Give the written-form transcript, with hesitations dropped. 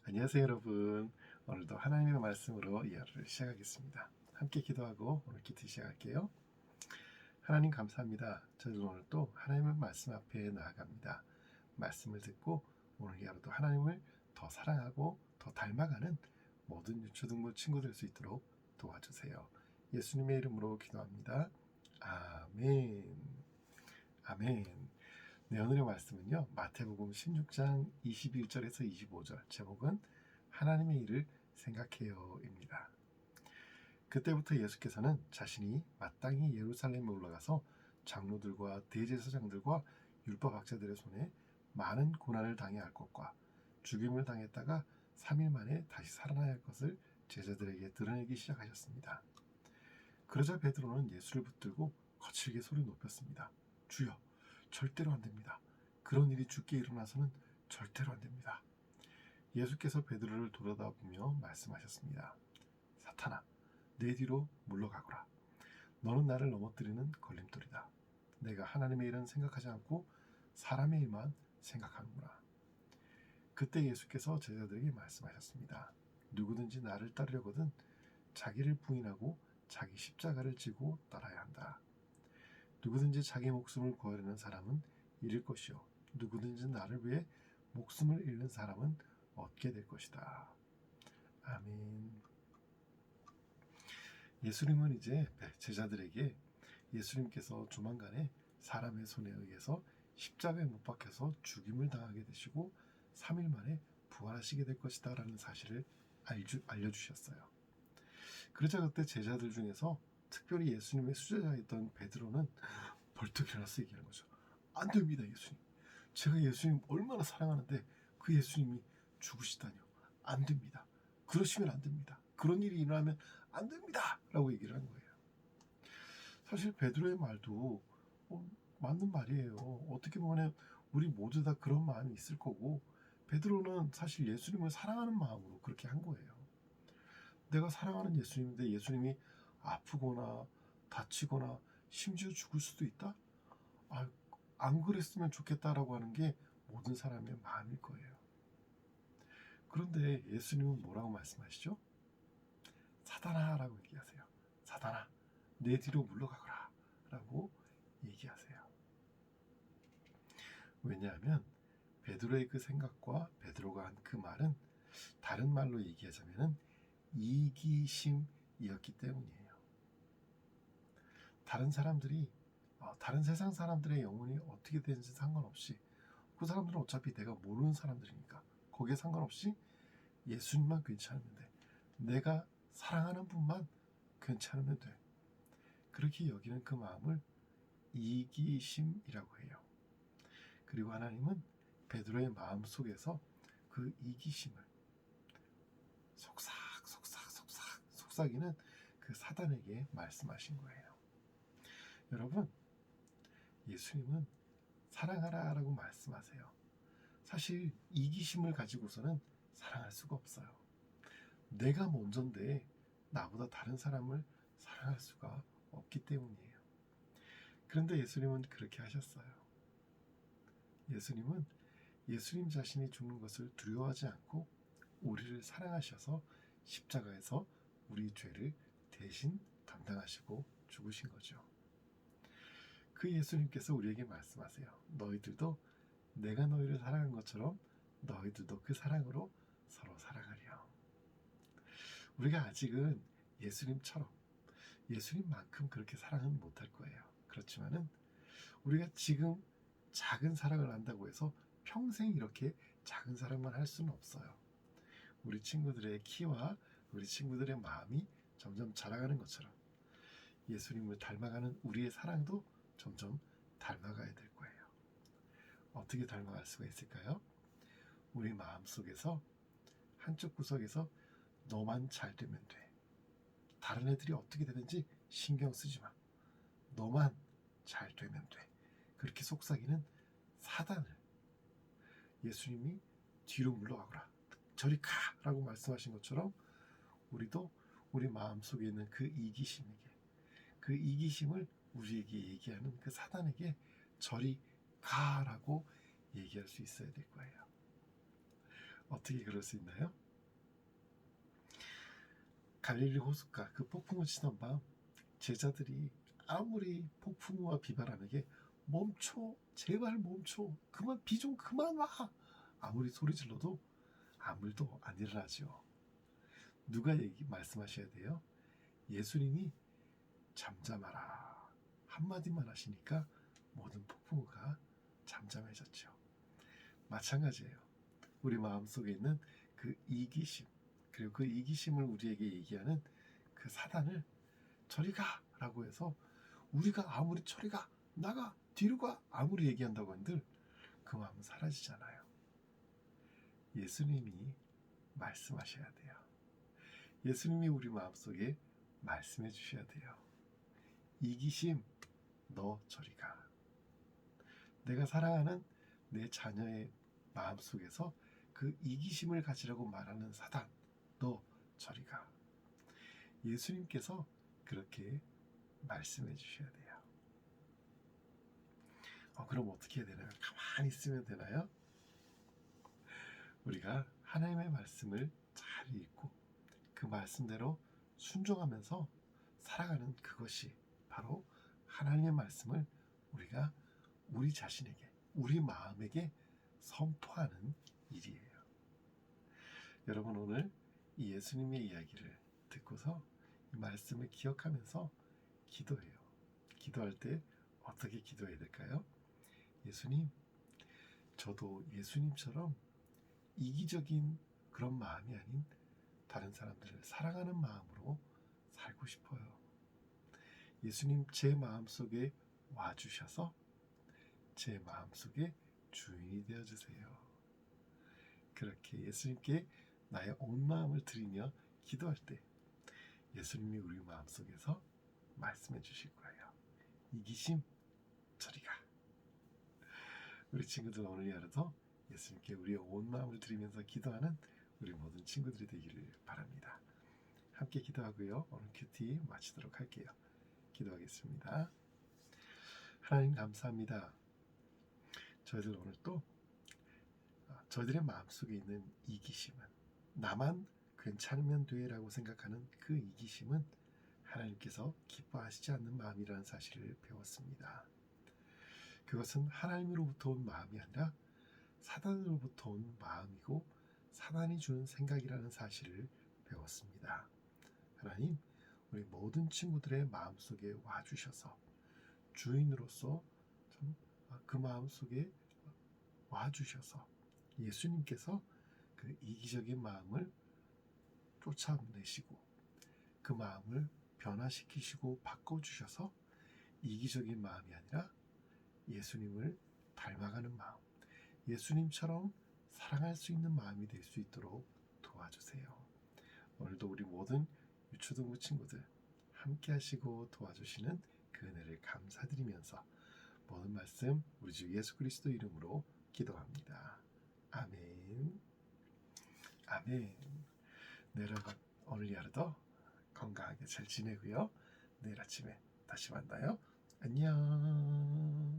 안녕하세요, 여러분. 오늘도 하나님의 말씀으로 이 하루를 시작하겠습니다. 함께 기도하고 오늘 기도 시작할게요. 하나님 감사합니다. 저희는 오늘 또 하나님의 말씀 앞에 나아갑니다. 말씀을 듣고 오늘 이 하루도 하나님을 더 사랑하고 더 닮아가는 모든 유초등부 친구 될 수 있도록 도와주세요. 예수님의 이름으로 기도합니다. 아멘. 아멘. 네, 오늘의 말씀은요, 마태복음 16장 21절에서 25절, 제목은 하나님의 일을 생각해요입니다. 그때부터 예수께서는 자신이 마땅히 예루살렘에 올라가서 장로들과 대제사장들과 율법학자들의 손에 많은 고난을 당해야 할 것과 죽임을 당했다가 3일 만에 다시 살아나야 할 것을 제자들에게 드러내기 시작하셨습니다. 그러자 베드로는 예수를 붙들고 거칠게 소리 높였습니다. 주여, 절대로 안 됩니다. 그런 일이 주께 일어나서는 절대로 안 됩니다. 예수께서 베드로를 돌아다보며 말씀하셨습니다. 사탄아, 내 뒤로 물러가거라. 너는 나를 넘어뜨리는 걸림돌이다. 내가 하나님의 일은 생각하지 않고 사람의 일만 생각하는구나. 그때 예수께서 제자들에게 말씀하셨습니다. 누구든지 나를 따르려거든 자기를 부인하고 자기 십자가를 지고 따라야 한다. 누구든지 자기 목숨을 구하려는 사람은 잃을 것이요 누구든지 나를 위해 목숨을 잃는 사람은 얻게 될 것이다. 아멘. 예수님은 이제 제자들에게 예수님께서 조만간에 사람의 손에 의해서 십자가에 못 박혀서 죽임을 당하게 되시고 3일 만에 부활하시게 될 것이다 라는 사실을 알려주셨어요. 그러자 그때 제자들 중에서 특별히 예수님의 수제자였던 베드로는 벌떡 일어나서 얘기하는 거죠. 안 됩니다, 예수님. 제가 예수님 얼마나 사랑하는데 그 예수님이 죽으시다뇨. 안 됩니다. 그러시면 안 됩니다. 그런 일이 일어나면 안 됩니다. 라고 얘기를 한 거예요. 사실 베드로의 말도 맞는 말이에요. 어떻게 보면 우리 모두 다 그런 마음이 있을 거고, 베드로는 사실 예수님을 사랑하는 마음으로 그렇게 한 거예요. 내가 사랑하는 예수님인데 예수님이 아프거나 다치거나 심지어 죽을 수도 있다? 안 그랬으면 좋겠다라고 하는 게 모든 사람의 마음일 거예요. 그런데 예수님은 뭐라고 말씀하시죠? 사단아 라고 얘기하세요. 사단아, 내 뒤로 물러가거라 라고 얘기하세요. 왜냐하면 베드로의 그 생각과 베드로가 한 그 말은 다른 말로 얘기하자면 이기심이었기 때문이에요. 다른 사람들이 다른 세상 사람들의 영혼이 어떻게 되는지 상관없이, 그 사람들은 어차피 내가 모르는 사람들이니까 거기에 상관없이 예수님만 괜찮으면 돼. 내가 사랑하는 분만 괜찮으면 돼. 그렇게 여기는 그 마음을 이기심이라고 해요. 그리고 하나님은 베드로의 마음 속에서 그 이기심을 속삭이는 그 사단에게 말씀하신 거예요. 여러분, 예수님은 사랑하라 라고 말씀하세요. 사실 이기심을 가지고서는 사랑할 수가 없어요. 내가 먼저인데 나보다 다른 사람을 사랑할 수가 없기 때문이에요. 그런데 예수님은 그렇게 하셨어요. 예수님은 예수님 자신이 죽는 것을 두려워하지 않고 우리를 사랑하셔서 십자가에서 우리 죄를 대신 담당하시고 죽으신 거죠. 그 예수님께서 우리에게 말씀하세요. 너희들도 내가 너희를 사랑한 것처럼 너희들도 그 사랑으로 서로 사랑하렴. 우리가 아직은 예수님처럼, 예수님만큼 그렇게 사랑은 못할 거예요. 그렇지만은 우리가 지금 작은 사랑을 한다고 해서 평생 이렇게 작은 사랑만 할 수는 없어요. 우리 친구들의 키와 우리 친구들의 마음이 점점 자라가는 것처럼 예수님을 닮아가는 우리의 사랑도 점점 닮아가야 될 거예요. 어떻게 닮아갈 수가 있을까요? 우리 마음속에서 한쪽 구석에서 너만 잘 되면 돼. 다른 애들이 어떻게 되는지 신경 쓰지 마. 너만 잘 되면 돼. 그렇게 속삭이는 사단을 예수님이 뒤로 물러가거라, 저리 가 라고 말씀하신 것처럼 우리도 우리 마음속에 있는 그 이기심에게, 그 이기심을 우리에게 얘기하는 그 사단에게 저리 가라고 얘기할 수 있어야 될 거예요. 어떻게 그럴 수 있나요? 갈릴리 호숫가 그 폭풍우 치던 밤 제자들이 아무리 폭풍우와 비바람에게 멈춰 제발 멈춰 그만 비 좀 그만 와 아무리 소리 질러도 아무 일도 안 일어나죠. 누가 말씀하셔야 돼요? 예수님이 잠잠하라 한마디만 하시니까 모든 폭풍우가 잠잠해졌죠. 마찬가지예요. 우리 마음속에 있는 그 이기심, 그리고 그 이기심을 우리에게 얘기하는 그 사단을 저리 가 라고 해서 우리가 아무리 저리 가 나가 뒤로 가 아무리 얘기한다고 한들 그 마음은 사라지잖아요. 예수님이 말씀하셔야 돼요. 예수님이 우리 마음속에 말씀해 주셔야 돼요. 이기심 너 저리 가. 내가 사랑하는 내 자녀의 마음속에서 그 이기심을 가지라고 말하는 사단 너 저리 가. 예수님께서 그렇게 말씀해 주셔야 돼요. 그럼 어떻게 해야 되나요? 가만히 있으면 되나요? 우리가 하나님의 말씀을 잘 읽고 그 말씀대로 순종하면서 살아가는 그것이 바로 하나님의 말씀을 우리가 우리 자신에게, 우리 마음에게 선포하는 일이에요. 여러분 오늘 이 예수님의 이야기를 듣고서 이 말씀을 기억하면서 기도해요. 기도할 때 어떻게 기도해야 될까요? 예수님, 저도 예수님처럼 이기적인 그런 마음이 아닌 다른 사람들을 사랑하는 마음으로 살고 싶어요. 예수님 제 마음속에 와주셔서 제 마음속에 주인이 되어주세요. 그렇게 예수님께 나의 온 마음을 드리며 기도할 때 예수님이 우리 마음속에서 말씀해 주실 거예요. 이기심 저리 가. 우리 친구들 오늘 하루도 예수님께 우리의 온 마음을 드리면서 기도하는 우리 모든 친구들이 되기를 바랍니다. 함께 기도하고요. 오늘 큐티 마치도록 할게요. 기도하겠습니다. 하나님 감사합니다. 저희들 오늘 또 저희들의 마음속에 있는 이기심은 나만 괜찮으면 돼라고 생각하는 그 이기심은 하나님께서 기뻐하시지 않는 마음이라는 사실을 배웠습니다. 그것은 하나님으로부터 온 마음이 아니라 사단으로부터 온 마음이고 사단이 주는 생각이라는 사실을 배웠습니다. 하나님, 우리 모든 친구들의 마음속에 와주셔서 주인으로서 그 마음속에 와주셔서 예수님께서 그 이기적인 마음을 쫓아내시고 그 마음을 변화시키시고 바꿔주셔서 이기적인 마음이 아니라 예수님을 닮아가는 마음, 예수님처럼 사랑할 수 있는 마음이 될 수 있도록 도와주세요. 오늘도 우리 모든 유초등부 친구들 함께 하시고 도와주시는 그 은혜를 감사드리면서 모든 말씀 우리 주 예수 그리스도 이름으로 기도합니다. 아멘. 아멘. 네, 여러분 오늘 하루도 건강하게 잘 지내고요. 내일 아침에 다시 만나요. 안녕.